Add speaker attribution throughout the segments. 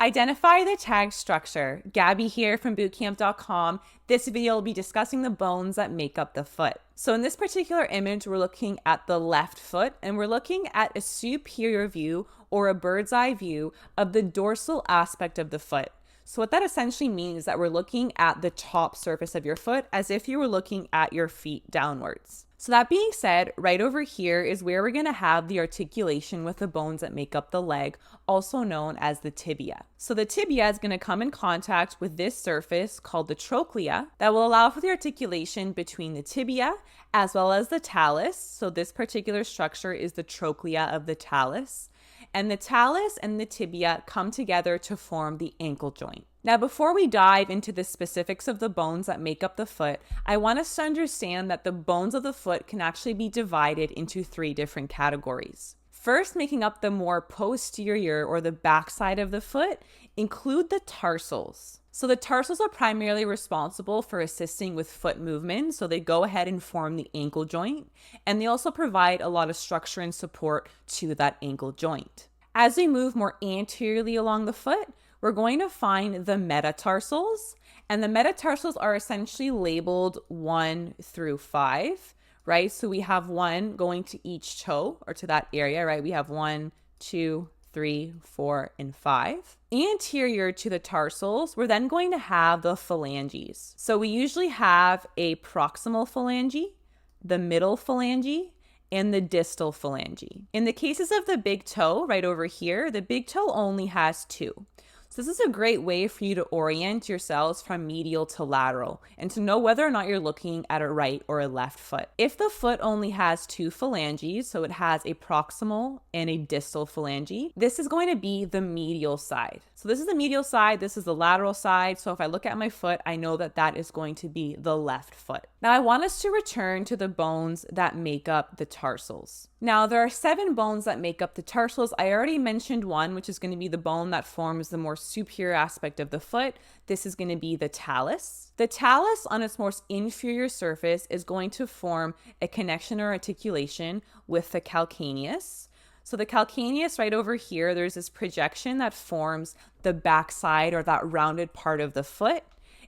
Speaker 1: Identify the tag structure. Gabby here from bootcamp.com. This video will be discussing the bones that make up the foot. So in this particular image, we're looking at the left foot and we're looking at a superior view or a bird's eye view of the dorsal aspect of the foot. So what that essentially means is that we're looking at the top surface of your foot as if you were looking at your feet downwards. So that being said, right over here is where we're going to have the articulation with the bones that make up the leg, also known as the tibia. So the tibia is going to come in contact with this surface called the trochlea that will allow for the articulation between the tibia as well as the talus. So this particular structure is the trochlea of the talus. And the talus and the tibia come together to form the ankle joint. Now, before we dive into the specifics of the bones that make up the foot, I want us to understand that the bones of the foot can actually be divided into three different categories. First, making up the more posterior or the backside of the foot include the tarsals. So the tarsals are primarily responsible for assisting with foot movement. So they go ahead and form the ankle joint, and they also provide a lot of structure and support to that ankle joint. As we move more anteriorly along the foot, we're going to find the metatarsals, and the metatarsals are essentially labeled 1 through 5, right? So we have 1 going to each toe or to that area, right? We have 1, 2, 3, 4, and 5. Anterior to the tarsals, we're then going to have the phalanges. So we usually have a proximal phalange, the middle phalange, and the distal phalange. In the cases of the big toe, right over here, the big toe only has 2. So this is a great way for you to orient yourselves from medial to lateral and to know whether or not you're looking at a right or a left foot. If the foot only has 2 phalanges, so it has a proximal and a distal phalange, this is going to be the medial side. So this is the medial side, this is the lateral side. So if I look at my foot, I know that that is going to be the left foot. Now I want us to return to the bones that make up the tarsals. Now there are 7 bones that make up the tarsals. I already mentioned one, which is going to be the bone that forms the more superior aspect of the foot. This is going to be the talus. The talus on its most inferior surface is going to form a connection or articulation with the calcaneus. So the calcaneus right over here, there's this projection that forms the backside or that rounded part of the foot,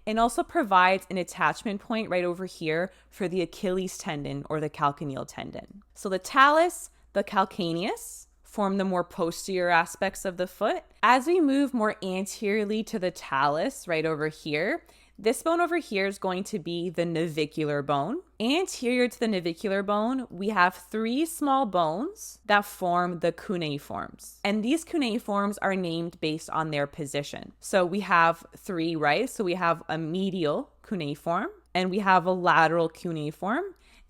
Speaker 1: and also provides an attachment point right over here for the Achilles tendon or the calcaneal tendon. So the talus, the calcaneus form the more posterior aspects of the foot. As we move more anteriorly to the talus right over here, this bone over here is going to be the navicular bone. Anterior to the navicular bone, we have 3 small bones that form the cuneiforms. And these cuneiforms are named based on their position. So we have 3, right? So we have a medial cuneiform and we have a lateral cuneiform.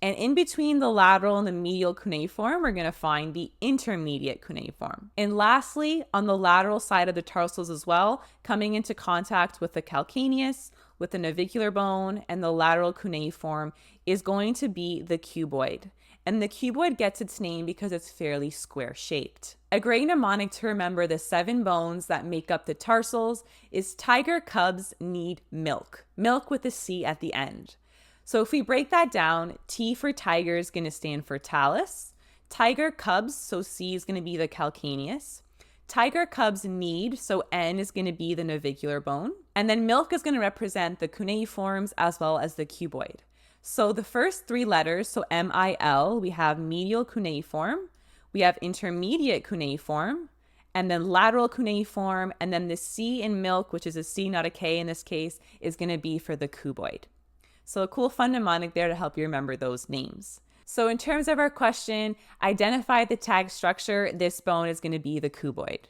Speaker 1: And in between the lateral and the medial cuneiform, we're going to find the intermediate cuneiform. And lastly, on the lateral side of the tarsals as well, coming into contact with the calcaneus, with the navicular bone, and the lateral cuneiform is going to be the cuboid. And the cuboid gets its name because it's fairly square shaped. A great mnemonic to remember the 7 bones that make up the tarsals is tiger cubs need milk. Milk with a C at the end. So if we break that down, T for tiger is going to stand for talus. Tiger cubs, so C is going to be the calcaneus. Tiger cubs need, so N is going to be the navicular bone. And then milk is going to represent the cuneiforms as well as the cuboid. So the first 3 letters, so M-I-L, we have medial cuneiform, we have intermediate cuneiform, and then lateral cuneiform, and then the C in milk, which is a C, not a K in this case, is going to be for the cuboid. So a cool fun mnemonic there to help you remember those names. So in terms of our question, identify the tag structure, this bone is going to be the cuboid.